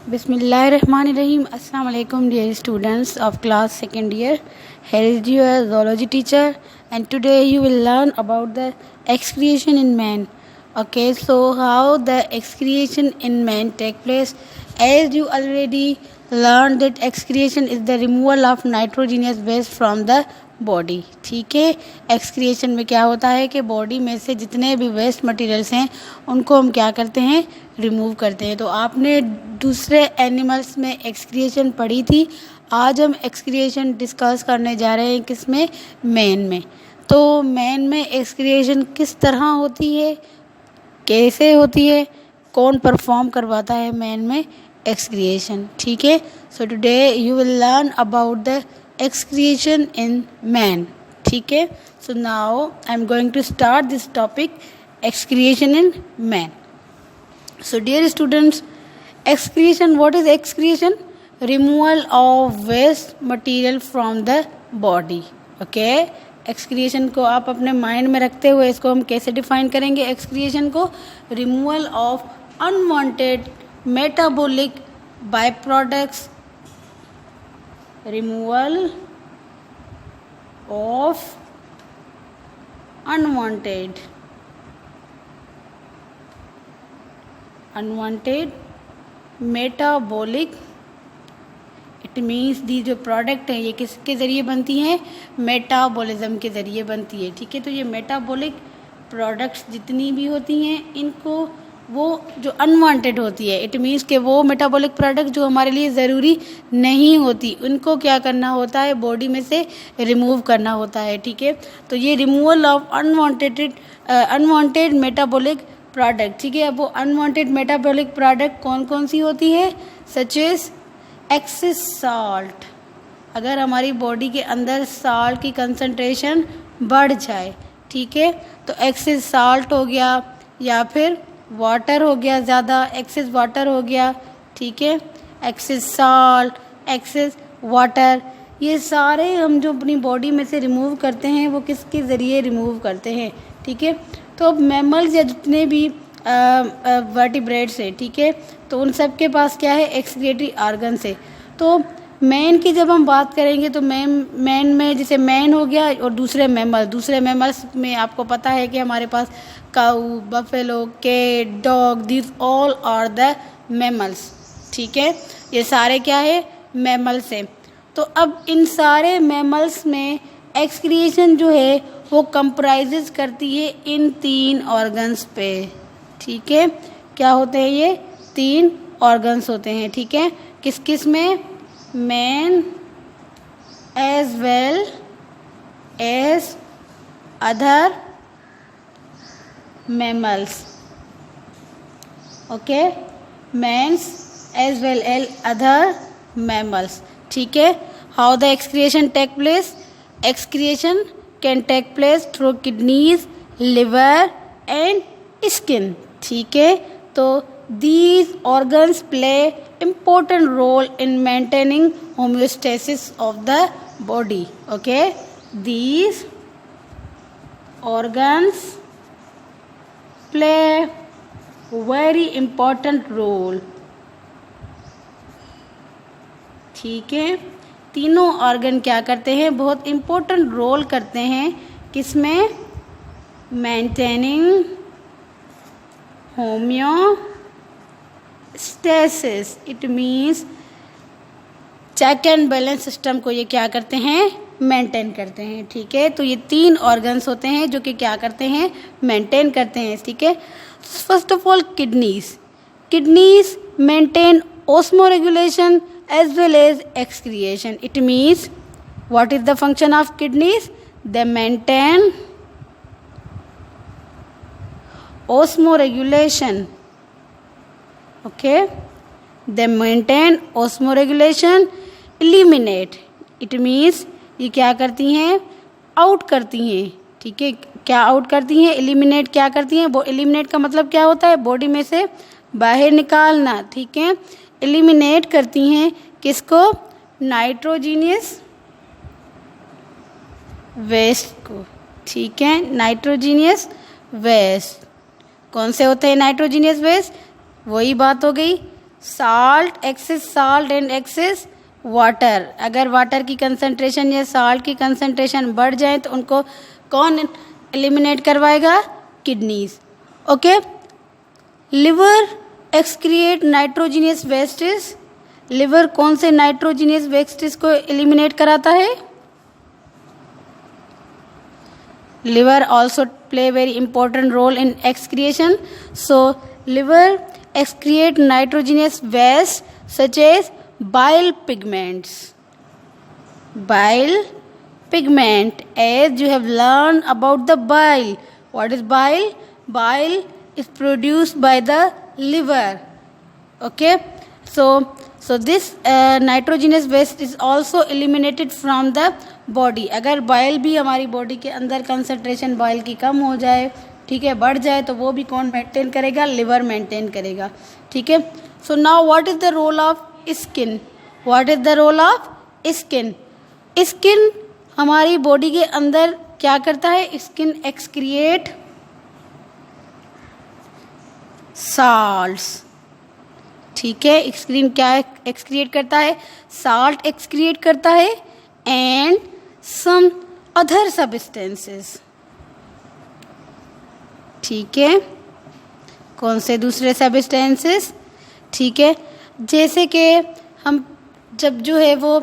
Bismillahirrahmanirrahim. Assalamu alaikum dear students of class second year. Here is your zoology teacher and today you will learn about the excretion in man. Okay, so how the excretion in man take place? As you already learned that excretion is the removal of nitrogenous waste from the body. ठीक है, excretion में क्या होता है कि body में से जितने भी वेस्ट मटेरियल्स हैं उनको हम क्या करते हैं, रिमूव करते हैं. तो आपने दूसरे एनिमल्स में एक्सक्रिएशन पढ़ी थी. आज हम एक्सक्रिएशन डिस्कस करने जा रहे हैं किस में, मैन में. तो मैन में एक्सक्रिएशन किस तरह होती है, कैसे होती है, कौन परफॉर्म करवाता है मैन में एक्सक्रिएशन. ठीक है, so today you will learn about the excretion in man. ठीक है, so now I am going to start this topic, excretion in man. So dear students, excretion, what is excretion? Removal of waste material from the body. Okay, excretion को आप अपने mind में रखते हुए इसको हम कैसे डिफाइन करेंगे. excretion को removal of unwanted metabolic byproducts, removal of unwanted metabolic, it means the जो प्रोडक्ट है ये किसके ज़रिए बनती हैं, मेटाबॉलिज्म के ज़रिए बनती है. ठीक है, तो ये मेटाबॉलिक प्रोडक्ट्स जितनी भी होती हैं इनको वो जो अनवांटेड होती है, इट मीन्स कि वो मेटाबॉलिक प्रोडक्ट जो हमारे लिए ज़रूरी नहीं होती उनको क्या करना होता है, बॉडी में से रिमूव करना होता है. ठीक है, तो ये removal of unwanted metabolic product. ठीक है, अब वो अनवांटेड मेटाबॉलिक प्रोडक्ट कौन कौन सी होती है, सच एज एक्सेस साल्ट. अगर हमारी बॉडी के अंदर साल्ट की कंसंट्रेशन बढ़ जाए, ठीक है, तो एक्सेस साल्ट हो गया, या फिर वाटर हो गया, ज़्यादा एक्सेस वाटर हो गया. ठीक है, एक्सेस साल्ट, एक्सेस वाटर, ये सारे हम जो अपनी बॉडी में से रिमूव करते हैं वो किसके ज़रिए रिमूव करते हैं. ठीक है, तो अब मैमल्स या जितने भी वर्टिब्रेट्स हैं, ठीक है, तो उन सब के पास क्या है, एक्सक्रीटरी ऑर्गन्स है. तो मैन की जब हम बात करेंगे तो मैन में जैसे मैन हो गया और दूसरे मैमल्स में आपको पता है कि हमारे पास cow, buffalo, cat, dog, this all are the mammals. ठीक है, ये सारे क्या है, मैमल्स हैं. तो अब इन सारे मैमल्स में एक्सक्रिएशन जो है वो कंप्राइजेस करती है इन 3 ऑर्गन्स पे. ठीक है, क्या होते हैं ये 3 ऑर्गन्स होते हैं. ठीक है, किस किस में, man as well as other mammals. Okay, mans as well as other mammals. ठीक है, how the excretion take place? Excretion can take place through kidneys, liver and skin. ठीक है, तो these organs play important role in maintaining homeostasis of the body. Okay, these organs play very important role. ठीक है, तीनों organ क्या करते हैं, बहुत इम्पोर्टेंट रोल करते हैं किसमें, maintaining homeostasis. It means check and balance system को ये क्या करते हैं, मेंटेन करते हैं. ठीक है, तो ये 3 ऑर्गन्स होते हैं जो कि क्या करते हैं, मेंटेन करते हैं. ठीक है, first of all kidneys maintain osmoregulation as well as excretion. It means what is the function of kidneys, they maintain osmoregulation. Okay, they maintain osmoregulation. Eliminate, it means ये क्या करती हैं, आउट करती हैं. ठीक है, क्या आउट करती हैं, एलिमिनेट क्या करती हैं. एलिमिनेट का मतलब क्या होता है, बॉडी में से बाहर निकालना. ठीक है, एलिमिनेट करती हैं किसको, नाइट्रोजीनियस वेस्ट को. ठीक है, नाइट्रोजीनियस वेस्ट कौन से होते हैं, नाइट्रोजीनियस वेस्ट, वही बात हो गई salt, excess salt and excess water. अगर वाटर की कंसंट्रेशन या साल्ट की कंसंट्रेशन बढ़ जाए तो उनको कौन एलिमिनेट करवाएगा? Kidneys. Okay. Liver excrete nitrogenous wastage. Liver कौन से नाइट्रोजिनियस वेस्टेज को एलिमिनेट कराता है? Liver also play a very important role in excretion. So liver excrete nitrogenous waste such as bile pigments. Bile pigment, as you have learned about the bile. What is bile? Bile is produced by the liver. Okay. So this nitrogenous waste is also eliminated from the body. अगर bile भी हमारी body के अंदर concentration bile की कम हो जाए, ठीक है, बढ़ जाए, तो वो भी कौन मेंटेन करेगा? लिवर मेंटेन करेगा। ठीक है। So now what is the role of skin? What is the role of skin? Skin हमारी बॉडी के अंदर क्या करता है? Skin excrete salts. ठीक है। स्किन क्या एक्सक्रिएट करता है? साल्ट एक्सक्रिएट करता है एंड some other substances। ठीक है। कौन से दूसरे substances? ठीक है। जैसे कि हम जब जो है वो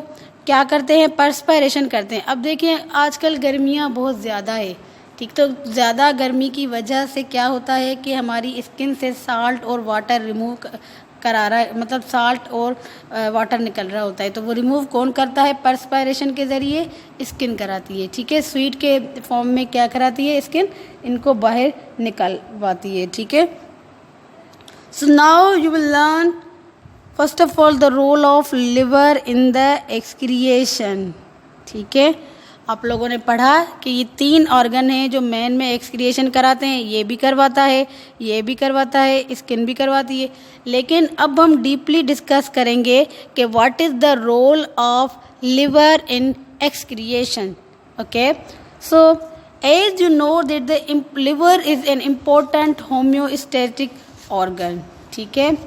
क्या करते हैं? पर्सपायरेशन करते हैं। अब देखिए आजकल गर्मियाँ बहुत ज़्यादा है, ठीक, तो ज़्यादा गर्मी की वजह से क्या होता है कि हमारी स्किन से साल्ट और वाटर रिमूव करा रहा है, मतलब साल्ट और वाटर निकल रहा होता है, तो वो रिमूव कौन करता है? पर्सपायरेशन के ज़रिए स्किन कराती है। ठीक है। स्वीट के फॉर्म में क्या कराती है? स्किन इनको बाहर निकलवाती है। ठीक है। So now you will learn first of all the role of liver in the excretion. ठीक है। आप लोगों ने पढ़ा कि ये 3 ऑर्गन हैं जो मैन में एक्सक्रिएशन कराते हैं। ये भी करवाता है, ये भी करवाता है, स्किन भी करवाती है। लेकिन अब हम डीपली डिस्कस करेंगे कि what is the role of liver in excretion. Okay. So as you know that the liver is an important homeostatic organ. ठीक है।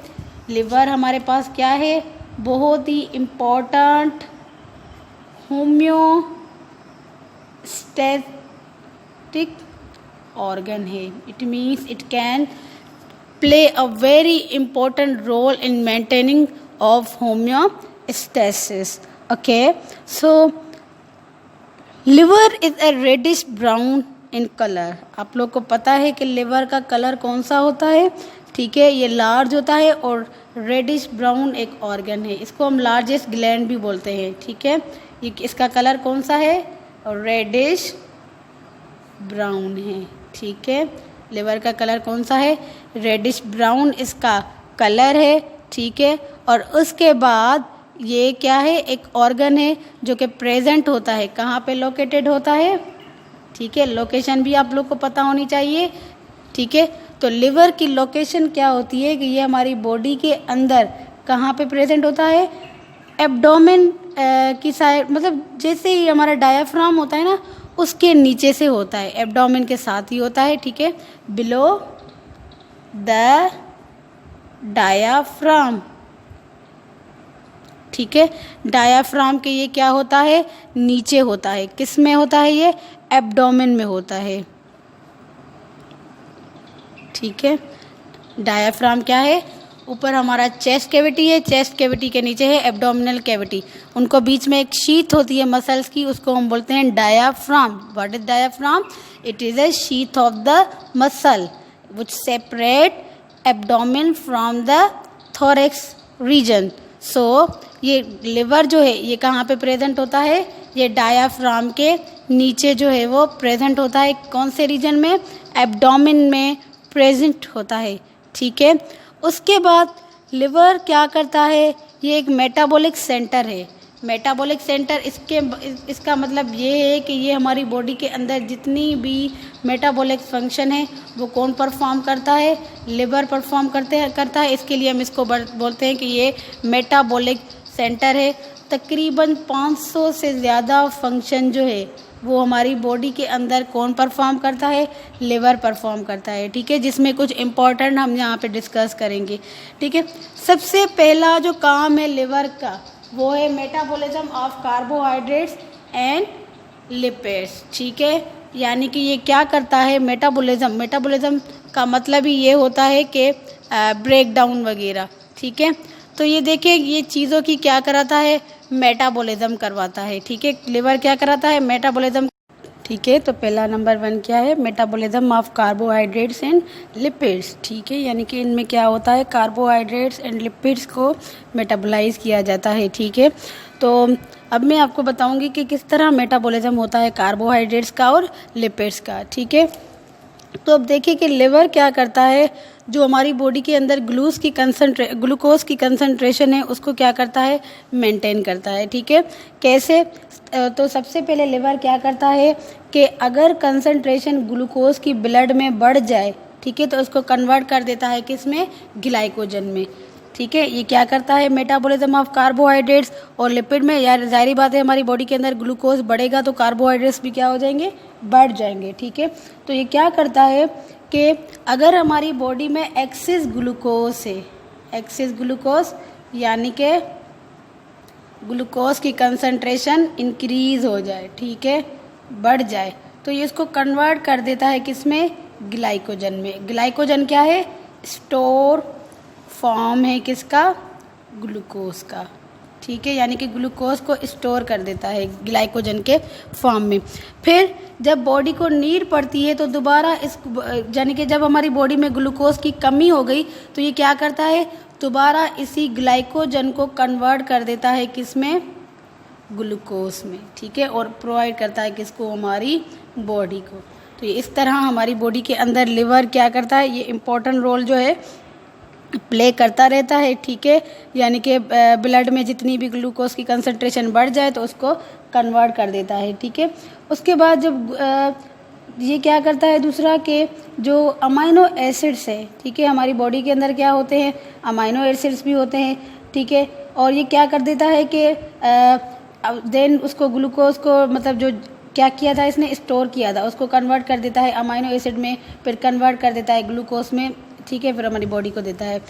लिवर हमारे पास क्या है? बहुत ही इम्पोर्टेंट होम्योस्टैटिक organ है। It means it can play a very important role in maintaining of homeostasis. Okay, so liver is a reddish brown in color. आप लोग को पता है कि लिवर का कलर कौन सा होता है? ठीक है, ये लार्ज होता है और रेडिश ब्राउन एक ऑर्गन है। इसको हम लार्जेस्ट ग्लैंड भी बोलते हैं। ठीक है। ये इसका कलर कौन सा है? रेडिश ब्राउन है। ठीक है। लिवर का कलर कौन सा है? रेडिश ब्राउन इसका कलर है। ठीक है। और उसके बाद ये क्या है? एक ऑर्गन है जो कि प्रेजेंट होता है। कहाँ पे लोकेटेड होता है? ठीक है। लोकेशन भी आप लोग को पता होनी चाहिए। ठीक है। तो लिवर की लोकेशन क्या होती है कि ये हमारी बॉडी के अंदर कहाँ पे प्रेजेंट होता है? एब्डोमेन की साइड, मतलब जैसे ही हमारा डायाफ्राम होता है ना, उसके नीचे से होता है, एब्डोमेन के साथ ही होता है। ठीक है। Below the diaphragm. ठीक है। डायाफ्राम के ये क्या होता है? नीचे होता है। किस में होता है? ये एब्डोमेन में होता है। ठीक है। डायाफ्राम क्या है? ऊपर हमारा चेस्ट कैविटी है, चेस्ट कैविटी के नीचे है एब्डोमिनल कैविटी। उनको बीच में एक शीथ होती है मसल्स की, उसको हम बोलते हैं diaphragm. What is diaphragm? It is a sheath of the muscle which separate abdomen from the thorax region. So ये लिवर जो है ये कहाँ पे प्रेजेंट होता है? ये डायाफ्राम के नीचे जो है वो प्रेजेंट होता है। कौन से रीजन में? एब्डोमेन में प्रेजेंट होता है। ठीक है। उसके बाद लिवर क्या करता है? ये एक मेटाबॉलिक सेंटर है। मेटाबॉलिक सेंटर इसका मतलब ये है कि ये हमारी बॉडी के अंदर जितनी भी मेटाबॉलिक फंक्शन है वो कौन परफॉर्म करता है? लिवर परफॉर्म करता है। इसके लिए हम इसको बोलते हैं कि ये मेटाबॉलिक सेंटर है। तकरीबन 500 से ज़्यादा फंक्शन जो है वो हमारी बॉडी के अंदर कौन परफॉर्म करता है, लिवर परफॉर्म करता है, ठीक है, जिसमें कुछ इम्पॉर्टेंट हम यहाँ पे डिस्कस करेंगे, ठीक है। सबसे पहला जो काम है लिवर का वो है metabolism of carbohydrates and lipids, ठीक है, यानी कि ये क्या करता है, मेटाबॉलिज्म का मतलब ही ये होता है कि ब्रेक डाउन वगैरह, ठीक है। तो ये देखिए ये चीज़ों की क्या कराता है, मेटाबॉलिज्म करवाता है, ठीक है, लिवर क्या कराता है, मेटाबॉलिज्म, ठीक है। तो पहला नंबर 1 क्या है, metabolism of carbohydrates and lipids, ठीक है, यानी कि इनमें क्या होता है, कार्बोहाइड्रेट्स एंड लिपिड्स को मेटाबोलाइज किया जाता है, ठीक है। तो अब मैं आपको बताऊंगी कि किस तरह मेटाबॉलिज्म होता है कार्बोहाइड्रेट्स का और लिपिड्स का, ठीक है। तो अब देखिए कि लिवर क्या करता है, जो हमारी बॉडी के अंदर ग्लूकोज की कंसंट्रेशन है उसको क्या करता है, मेंटेन करता है, ठीक है। कैसे, तो सबसे पहले लिवर क्या करता है कि अगर कंसंट्रेशन ग्लूकोज की ब्लड में बढ़ जाए, ठीक है, तो उसको कन्वर्ट कर देता है किसमें, ग्लाइकोजन में, ठीक है। ये क्या करता है, मेटाबॉलिज्म ऑफ कार्बोहाइड्रेट्स और लिपिड में, यार जाहिर बात है हमारी बॉडी के अंदर ग्लूकोज बढ़ेगा तो कार्बोहाइड्रेट्स भी क्या हो जाएंगे, बढ़ जाएंगे, ठीक है। तो ये क्या करता है कि अगर हमारी बॉडी में एक्सेस ग्लूकोज है, एक्सेस ग्लूकोज यानी कि ग्लूकोज की कंसंट्रेशन इंक्रीज हो जाए, ठीक है, बढ़ जाए, तो ये इसको कन्वर्ट कर देता है किसमें, ग्लाइकोजन में। ग्लाइकोजन क्या है, स्टोर फॉर्म है किसका, ग्लूकोज का, ठीक है, यानी कि ग्लूकोज को स्टोर कर देता है ग्लाइकोजन के फॉर्म में। फिर जब बॉडी को नीड पड़ती है तो दोबारा इस, यानी कि जब हमारी बॉडी में ग्लूकोज की कमी हो गई तो ये क्या करता है, दोबारा इसी ग्लाइकोजन को कन्वर्ट कर देता है किसमें, ग्लूकोज में, ठीक है, और प्रोवाइड करता है किसको, हमारी बॉडी को। तो ये इस तरह हमारी बॉडी के अंदर लिवर क्या करता है, ये इम्पोर्टेंट रोल जो है प्ले करता रहता है, ठीक है, यानी कि ब्लड में जितनी भी ग्लूकोज की कंसंट्रेशन बढ़ जाए तो उसको कन्वर्ट कर देता है, ठीक है। उसके बाद जब ये क्या करता है दूसरा कि जो अमाइनो एसिड्स है, ठीक है, हमारी बॉडी के अंदर क्या होते हैं, अमाइनो एसिड्स भी होते हैं, ठीक है, और ये क्या कर देता है कि देन उसको ग्लूकोज को, मतलब जो क्या किया था इसने, स्टोर किया था, उसको कन्वर्ट कर देता है अमाइनो एसिड में, फिर कन्वर्ट कर देता है ग्लूकोज में, ठीक है, फिर हमारी बॉडी को देता है।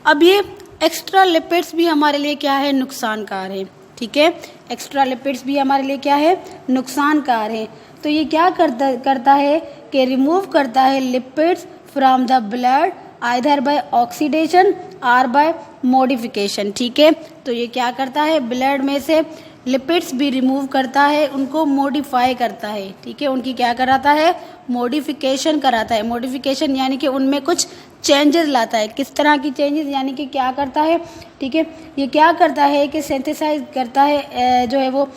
अब ये एक्स्ट्रा लिपिड्स भी हमारे लिए क्या है, नुकसानकार है, ठीक है, एक्स्ट्रा लिपिड्स भी हमारे लिए क्या है, नुकसानकार है। तो ये क्या करता है कि रिमूव करता है lipids from the blood either bye oxidation और बाय मॉडिफिकेशन, ठीक है। तो ये क्या करता है, ब्लड में से लिपिड्स भी रिमूव करता है, उनको मॉडिफाई करता है, ठीक है, उनकी क्या कराता है, मॉडिफिकेशन कराता है। मॉडिफिकेशन यानी कि उनमें कुछ चेंजेस लाता है। किस तरह की चेंजेस, यानी कि क्या करता है, ठीक है, ये क्या करता है कि सिंथेसाइज करता है जो है वो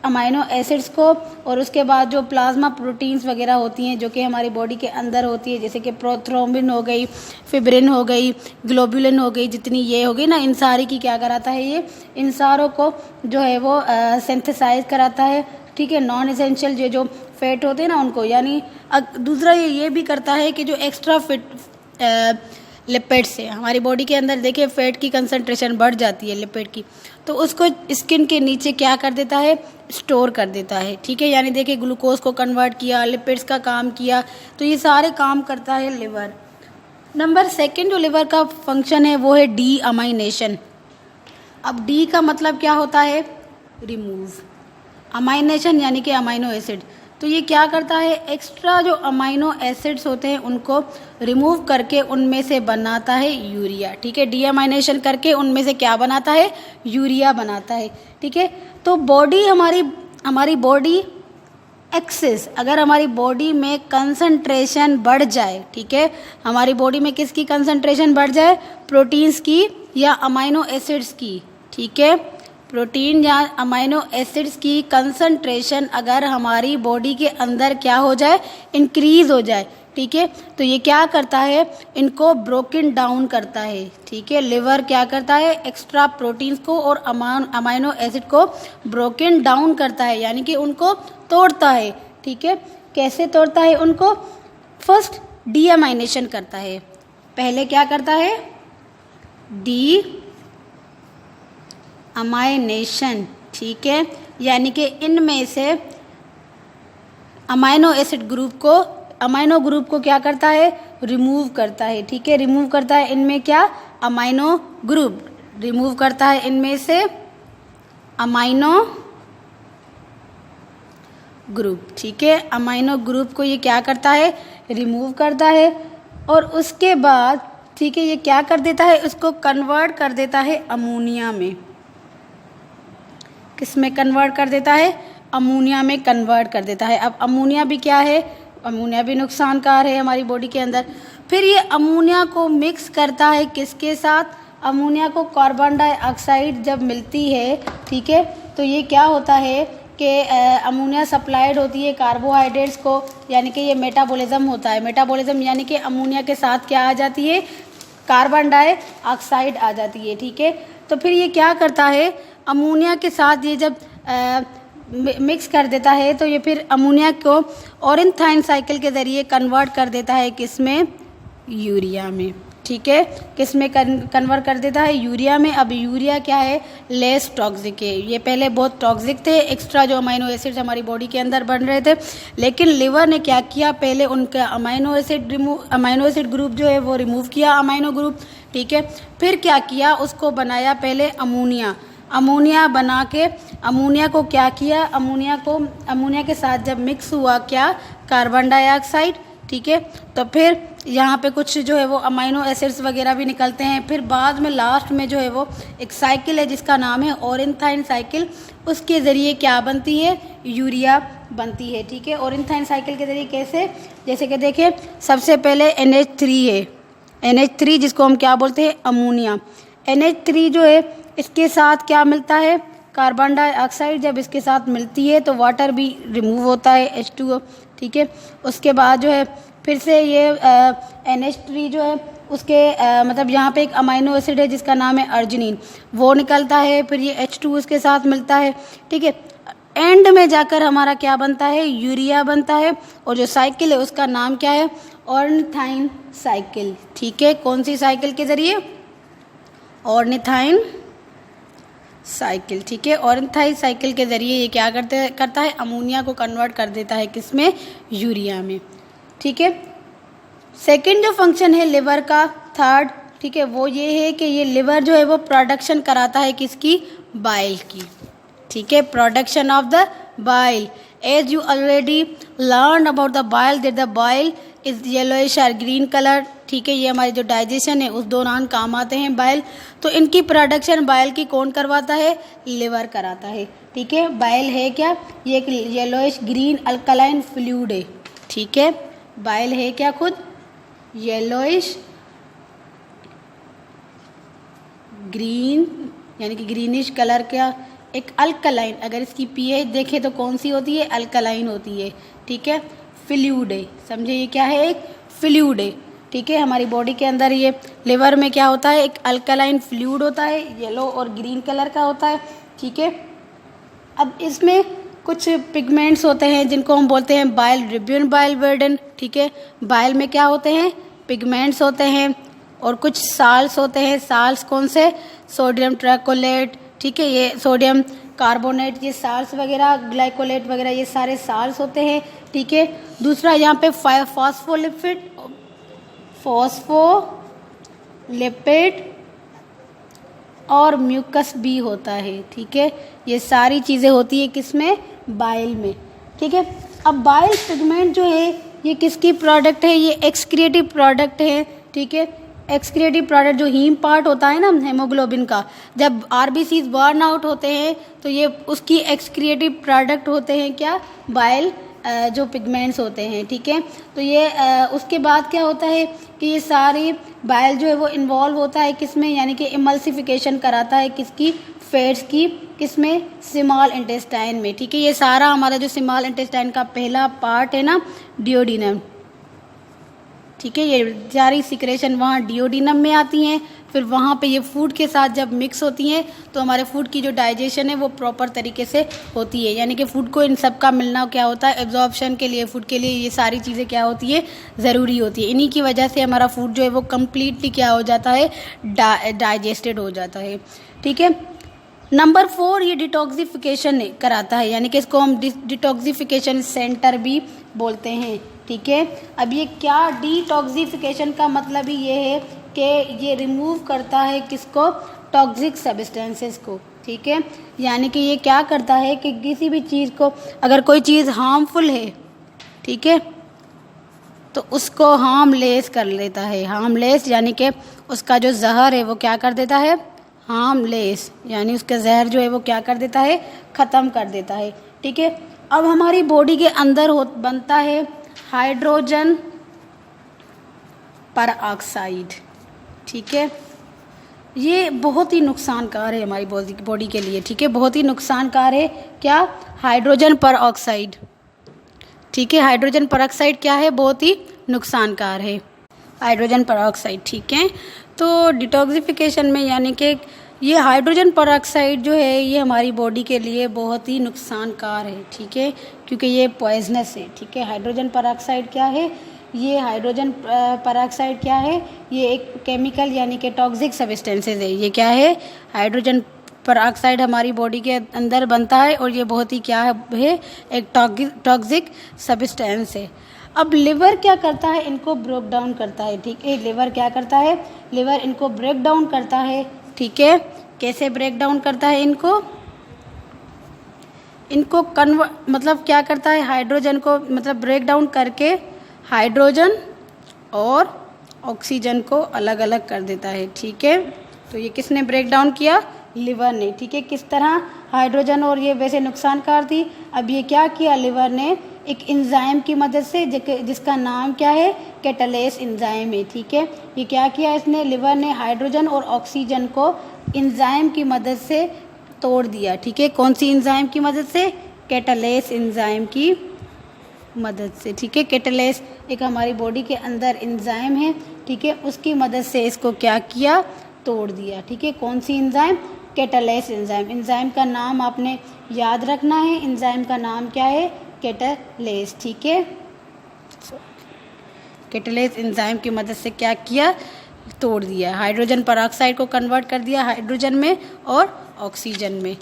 अमाइनो एसिड्स को, और उसके बाद जो प्लाज्मा प्रोटीन्स वगैरह होती हैं जो कि हमारी बॉडी के अंदर होती है, जैसे कि प्रोथ्रोम्बिन हो गई, फिब्रिन हो गई, ग्लोबुलिन हो गई, जितनी ये हो गई ना, इन सारी की क्या कराता है, ये इन सारों को जो है वो सिंथेसाइज कराता है, ठीक है। नॉन एसेंशियल जो फैट होते हैं ना उनको, यानी दूसरा ये भी करता है कि जो एक्स्ट्रा लिपिड से हमारी बॉडी के अंदर देखिए फैट की कंसंट्रेशन बढ़ जाती है लिपिड की, तो उसको स्किन के नीचे क्या कर देता है, स्टोर कर देता है, ठीक है, यानी देखिए ग्लूकोज को कन्वर्ट किया, लिपिड्स का काम किया, तो ये सारे काम करता है लिवर। नंबर 2 जो लिवर का फंक्शन है वो है डी अमाइनेशन। अब डी का मतलब क्या होता है, रिमूव, अमाइनेशन यानी कि अमाइनो एसिड, तो ये क्या करता है, एक्स्ट्रा जो अमाइनो एसिड्स होते हैं उनको रिमूव करके उनमें से बनाता है यूरिया, ठीक है, डीअमाइनेशन करके उनमें से क्या बनाता है, यूरिया बनाता है, ठीक है। तो बॉडी हमारी बॉडी एक्सेस, अगर हमारी बॉडी में कंसंट्रेशन बढ़ जाए, ठीक है, हमारी बॉडी में किसकी कंसंट्रेशन बढ़ जाए, प्रोटीन्स की या अमाइनो एसिड्स की, ठीक है, प्रोटीन या अमाइनो एसिड्स की कंसंट्रेशन अगर हमारी बॉडी के अंदर क्या हो जाए, इंक्रीज हो जाए, ठीक है, तो ये क्या करता है, इनको ब्रोकन डाउन करता है, ठीक है। लिवर क्या करता है, एक्स्ट्रा प्रोटीन्स को और अमाइनो एसिड को ब्रोकन डाउन करता है, यानी कि उनको तोड़ता है, ठीक है। कैसे तोड़ता है उनको, फर्स्ट डीअमाइनेशन करता है, पहले क्या करता है, डी अमाइनेशन, ठीक है, यानी कि इनमें से अमाइनो एसिड ग्रुप को क्या करता है, रिमूव करता है। ठीक है, रिमूव करता है इनमें क्या, अमाइनो ग्रुप, रिमूव करता है इनमें से अमाइनो ग्रुप। ठीक है, अमाइनो ग्रुप को ये क्या करता है, रिमूव करता है। और उसके बाद ठीक है ये क्या कर देता है, उसको कन्वर्ट कर देता है अमोनिया में। किस में कन्वर्ट कर देता है, अमोनिया में कन्वर्ट कर देता है। अब अमोनिया भी क्या है, अमोनिया भी नुकसानकार है हमारी बॉडी के अंदर। फिर ये अमोनिया को मिक्स करता है किसके साथ, अमोनिया को कार्बन डाइऑक्साइड जब मिलती है, ठीक है, तो ये क्या होता है कि अमोनिया सप्लाइड होती है कार्बोहाइड्रेट्स को, यानी कि ये मेटाबॉलिज्म होता है। मेटाबॉलिज्म यानी कि अमोनिया के साथ क्या आ जाती है, कार्बन डाइऑक्साइड आ जाती है। ठीक है, तो फिर ये क्या करता है, अमोनिया के साथ ये जब मिक्स कर देता है तो ये फिर अमोनिया को ऑरेंथाइन साइकिल के ज़रिए कन्वर्ट कर देता है किसमें, यूरिया में। ठीक है, किस में कन्वर्ट कर देता है, यूरिया में। अब यूरिया क्या है, लेस टॉक्सिक है। ये पहले बहुत टॉक्सिक थे, एक्स्ट्रा जो अमाइनो एसिड्स हमारी बॉडी के अंदर बन रहे थे, लेकिन लिवर ने क्या किया, पहले उनका अमाइनो एसिड ग्रुप जो है वो रिमूव किया, अमाइनो ग्रुप। ठीक है, फिर क्या किया, उसको बनाया पहले अमोनिया बना के, अमोनिया को क्या किया, अमोनिया के साथ जब मिक्स हुआ क्या, कार्बन डाइऑक्साइड। ठीक है, तो फिर यहाँ पे कुछ जो है वो अमाइनो एसिड्स वगैरह भी निकलते हैं। फिर बाद में लास्ट में जो है वो एक साइकिल है जिसका नाम है ऑरेंथाइन साइकिल, उसके ज़रिए क्या बनती है, यूरिया बनती है। ठीक है, ऑरेंथाइन साइकिल के ज़रिए कैसे, जैसे कि देखिए सबसे पहले NH3 है, NH3 जिसको हम क्या बोलते हैं, अमोनिया। NH3 जो है इसके साथ क्या मिलता है, कार्बन डाइऑक्साइड। जब इसके साथ मिलती है तो वाटर भी रिमूव होता है, H2O। ठीक है, उसके बाद जो है फिर से ये NH3 जो है उसके मतलब यहाँ पे एक अमाइनो एसिड है जिसका नाम है अर्जिनिन, वो निकलता है, फिर ये H2 उसके साथ मिलता है। ठीक है, एंड में जाकर हमारा क्या बनता है, यूरिया बनता है। और जो साइकिल है उसका नाम क्या है, ऑर्निथाइन साइकिल। ठीक है, कौन सी साइकिल के ज़रिए, ऑर्निथाइन साइकिल। ठीक है, ऑरेंथाइन साइकिल के ज़रिए ये क्या करता है, अमोनिया को कन्वर्ट कर देता है किसमें, यूरिया में। ठीक है, सेकंड जो फंक्शन है लिवर का, थर्ड, ठीक है, वो ये है कि ये लिवर जो है वो प्रोडक्शन कराता है किसकी, बाइल की। ठीक है, production of the bile. As you already learn about the bile, that the bile is yellowish और ग्रीन कलर। ठीक है, ये हमारी जो डाइजेशन है उस दौरान काम आते हैं बाइल। तो इनकी प्रोडक्शन बाइल की कौन करवाता है, लिवर कराता है। ठीक है, बाइल है क्या, ये एक येलोइश ग्रीन अल्कलाइन फ्लूइड है। ठीक है, बाइल है क्या, खुद येलोइश ग्रीन यानी कि ग्रीनिश कलर का एक अल्कलाइन, अगर इसकी pH देखें तो कौन सी होती है, अल्कलाइन होती है। ठीक है, फ्लूइड है, समझे ये क्या है, एक फ्लूइड है। ठीक है, हमारी बॉडी के अंदर ये लिवर में क्या होता है, एक अल्कलाइन फ्लूइड होता है, येलो और ग्रीन कलर का होता है। ठीक है, अब इसमें कुछ पिगमेंट्स होते हैं जिनको हम बोलते हैं बाइल रिब्यून, बाइल वर्डन। ठीक है, बाइल में क्या होते हैं, पिगमेंट्स होते हैं और कुछ साल्ट्स होते हैं। साल्ट्स कौन से, सोडियम ट्राइकोलेट। ठीक है, ये सोडियम कार्बोनेट, ये साल्ट्स वगैरह, ग्लाइकोलेट वगैरह, ये सारे साल्ट्स होते हैं। ठीक है, दूसरा यहाँ पे फॉस्फोलिपिड और म्यूकस भी होता है। ठीक है, ये सारी चीज़ें होती है किसमें, बाइल में। ठीक है, अब बाइल पिगमेंट जो है ये किसकी प्रोडक्ट है, ये एक्सक्रिएटिव प्रोडक्ट है। ठीक है, एक्सक्रिएटिव प्रोडक्ट जो हीम पार्ट होता है ना हेमोग्लोबिन का, जब RBCs बर्न आउट होते हैं तो ये उसकी एक्सक्रिएटिव प्रोडक्ट होते हैं क्या, बाइल जो पिगमेंट्स होते हैं। ठीक है, तो ये उसके बाद क्या होता है कि ये सारी बाइल जो है वो इन्वॉल्व होता है किसमें, यानी कि इमल्सिफिकेशन कराता है किसकी, फैट्स की, किसमें, स्मॉल इंटेस्टाइन में। ठीक है, ये सारा हमारा जो स्मॉल इंटेस्टाइन का पहला पार्ट है ना, डियोडिनम। ठीक है, ये सारी सिक्रेशन वहाँ डियोडिनम में आती हैं, फिर वहाँ पे ये फूड के साथ जब मिक्स होती हैं तो हमारे फूड की जो डाइजेशन है वो प्रॉपर तरीके से होती है। यानी कि फूड को इन सब का मिलना क्या होता है, एब्जॉर्प्शन के लिए, फूड के लिए ये सारी चीज़ें क्या होती है, ज़रूरी होती है। इन्हीं की वजह से हमारा फूड जो है वो कम्प्लीटली क्या हो जाता है, डाइजेस्टेड हो जाता है। ठीक है, नंबर 4 ये डिटॉक्सिफिकेशन कराता है, यानी कि इसको हम डिटॉक्सिफिकेशन सेंटर भी बोलते हैं। ठीक है, अब ये क्या डिटॉक्सिफिकेशन का मतलब ही ये है कि ये रिमूव करता है किसको, टॉक्सिक सब्सटेंसेस को। ठीक है, यानी कि ये क्या करता है कि किसी भी चीज़ को, अगर कोई चीज़ हार्मफुल है, ठीक है, तो उसको हार्मलेस कर लेता है। हार्मलेस यानी कि उसका जो जहर है वो क्या कर देता है, हार्मलेस, यानी उसका जहर जो है वो क्या कर देता है, ख़त्म कर देता है। ठीक है, अब हमारी बॉडी के अंदर बनता है हाइड्रोजन पर ऑक्साइड। ठीक है, ये बहुत ही नुकसानकार है हमारी बॉडी के लिए। ठीक है, बहुत ही नुकसानकार है। क्या, हाइड्रोजन पर ऑक्साइड। ठीक है, हाइड्रोजन पर ऑक्साइड क्या है, बहुत ही नुकसानकार है हाइड्रोजन पर ऑक्साइड। ठीक है, तो डिटॉक्सिफिकेशन में यानी कि ये हाइड्रोजन पर ऑक्साइड जो है ये हमारी बॉडी के लिए बहुत ही नुकसानकार है। ठीक है, क्योंकि ये पॉइजनस है। ठीक है, हाइड्रोजन पर ऑक्साइड क्या है, ये हाइड्रोजन पर ऑक्साइड क्या है, ये एक केमिकल यानी कि टॉक्सिक सब्सटेंसेस है। ये क्या है, हाइड्रोजन पर ऑक्साइड हमारी बॉडी के अंदर बनता है और ये बहुत ही क्या है, एक टॉक्सिक सब्सटेंस है। अब लिवर क्या करता है, इनको ब्रेक डाउन करता है। ठीक है, लिवर क्या करता है, लिवर इनको ब्रेक डाउन करता है। ठीक है, कैसे ब्रेक डाउन करता है इनको मतलब क्या करता है, हाइड्रोजन को मतलब ब्रेक डाउन करके हाइड्रोजन और ऑक्सीजन को अलग अलग कर देता है। ठीक है, तो ये किसने ब्रेक डाउन किया, लिवर ने। ठीक है, किस तरह, हाइड्रोजन और ये वैसे नुकसानकार थी, अब ये क्या किया, लिवर ने एक एंजाइम की मदद से जिसका नाम क्या है, कैटालेस एंजाइम है। ठीक है, ये क्या किया इसने, लिवर ने हाइड्रोजन और ऑक्सीजन को एंजाइम की मदद से तोड़ दिया। ठीक है, कौन सी एंजाइम की मदद से, कैटालेस एंजाइम की मदद से। ठीक है, कैटालेस एक हमारी बॉडी के अंदर एंजाइम है। ठीक है, उसकी मदद से इसको क्या किया, तोड़ दिया। ठीक है, कौन सी एंजाइम, कैटालेस एंजाइम। एंजाइम का नाम आपने याद रखना है, एंजाइम का नाम क्या है, कैटालेस। ठीक है, कैटालेस एंजाइम की मदद से क्या किया, तोड़ दिया, हाइड्रोजन पर ऑक्साइड को कन्वर्ट कर दिया हाइड्रोजन में और ऑक्सीजन में।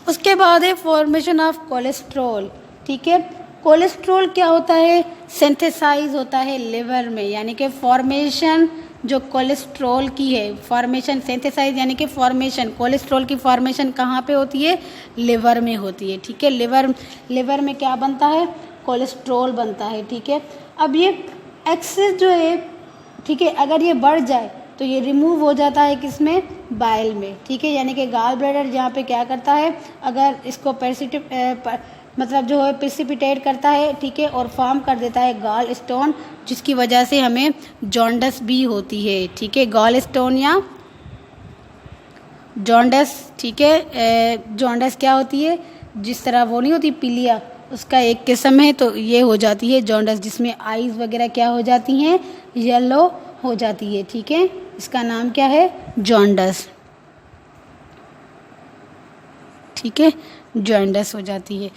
उसके बाद है फॉर्मेशन ऑफ कोलेस्ट्रॉल। ठीक है, कोलेस्ट्रॉल क्या होता है, सिंथेसाइज होता है लिवर में, यानी कि फॉर्मेशन जो कोलेस्ट्रॉल की है, फॉर्मेशन सिंथेसाइज यानी कि फॉर्मेशन, कोलेस्ट्रॉल की फॉर्मेशन कहाँ पे होती है, लिवर में होती है। ठीक है, लिवर में क्या बनता है, कोलेस्ट्रॉल बनता है। ठीक है, अब ये एक्सेस जो है, ठीक है, अगर ये बढ़ जाए तो ये रिमूव हो जाता है किसमें, बाइल में। ठीक है, यानी कि गाल ब्लैडर यहाँ पे क्या करता है, अगर इसको मतलब जो है प्रेसिपिटेट करता है। ठीक है, और फॉर्म कर देता है गाल स्टोन, जिसकी वजह से हमें जॉन्डस भी होती है। ठीक है, गाल स्टोन या जॉन्डस। ठीक है, जॉन्डस क्या होती है, जिस तरह वो नहीं होती पीलिया, उसका एक किस्म है, तो ये हो जाती है जॉन्डस, जिसमें आईज वगैरह क्या हो जाती हैं, येलो हो जाती है। ठीक है, इसका नाम क्या है, जॉन्डस। ठीक है, जॉन्डस हो जाती है।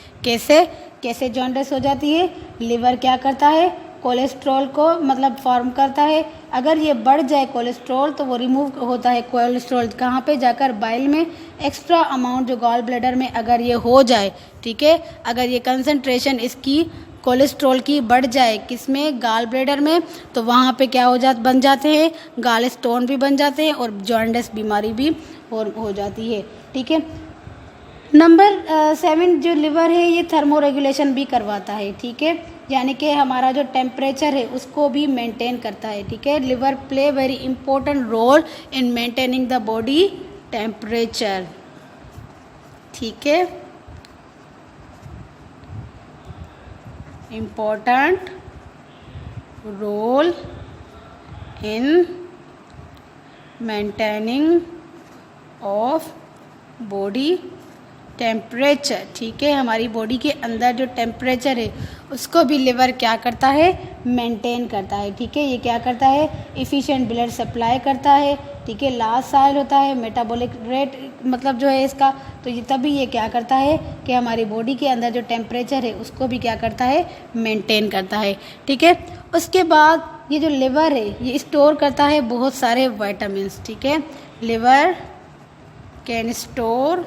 कैसे जॉन्डस हो जाती है, लिवर क्या करता है, कोलेस्ट्रॉल को मतलब फॉर्म करता है। अगर ये बढ़ जाए कोलेस्ट्रॉल तो वो रिमूव होता है कोलेस्ट्रॉल कहाँ पे जाकर, बाइल में। एक्स्ट्रा अमाउंट जो गॉल ब्लैडर में अगर ये हो जाए, ठीक है, अगर ये कंसंट्रेशन इसकी कोलेस्ट्रॉल की बढ़ जाए किसमें, गाल ब्लैडर में, तो वहाँ पे क्या बन जाते हैं, गाल स्टोन भी बन जाते हैं और जॉन्डिस बीमारी भी हो जाती है। ठीक है, नंबर 7 जो लिवर है ये थर्मो रेगुलेशन भी करवाता है। ठीक है, यानी कि हमारा जो टेम्परेचर है उसको भी मेंटेन करता है। ठीक है, liver play very important role in maintaining the body temperature. ठीक है, important role in maintaining of body temperature. ठीक है, हमारी बॉडी के अंदर जो टेम्परेचर है उसको भी लिवर क्या करता है, मेंटेन करता है। ठीक है, ये क्या करता है, एफिशिएंट ब्लड सप्लाई करता है। ठीक है, लास्ट साइल होता है, मेटाबॉलिक रेट मतलब जो है इसका, तो ये तभी ये क्या करता है कि हमारी बॉडी के अंदर जो टेम्परेचर है उसको भी क्या करता है, मेंटेन करता है। ठीक है, उसके बाद ये जो लिवर है ये स्टोर करता है बहुत सारे विटामिन्स। ठीक है, लिवर कैन स्टोर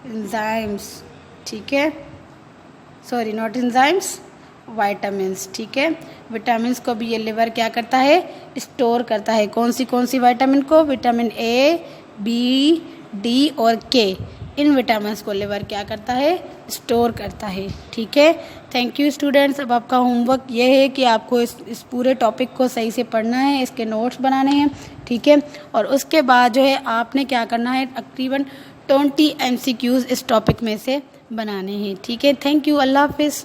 एंजाइम्स, ठीक है, सॉरी नॉट एंजाइम्स, वाइटामिन्स, ठीक है। विटामिन्स को भी ये लिवर क्या करता है, स्टोर करता है। कौन सी विटामिन को, विटामिन ए, बी, डी और के, इन विटामिन्स को लिवर क्या करता है, स्टोर करता है, ठीक है। Thank you students. अब आपका होमवर्क ये है कि आपको इस पूरे टॉपिक को सही से पढ़ना है, इसके नोट्स बनाने हैं, ठीक है। और उसके बाद जो है आपने क्या करना है, तकरीबन 20 MCQs इस टॉपिक में से बनाने हैं, ठीक है। थैंक यू, अल्लाह हाफिज़।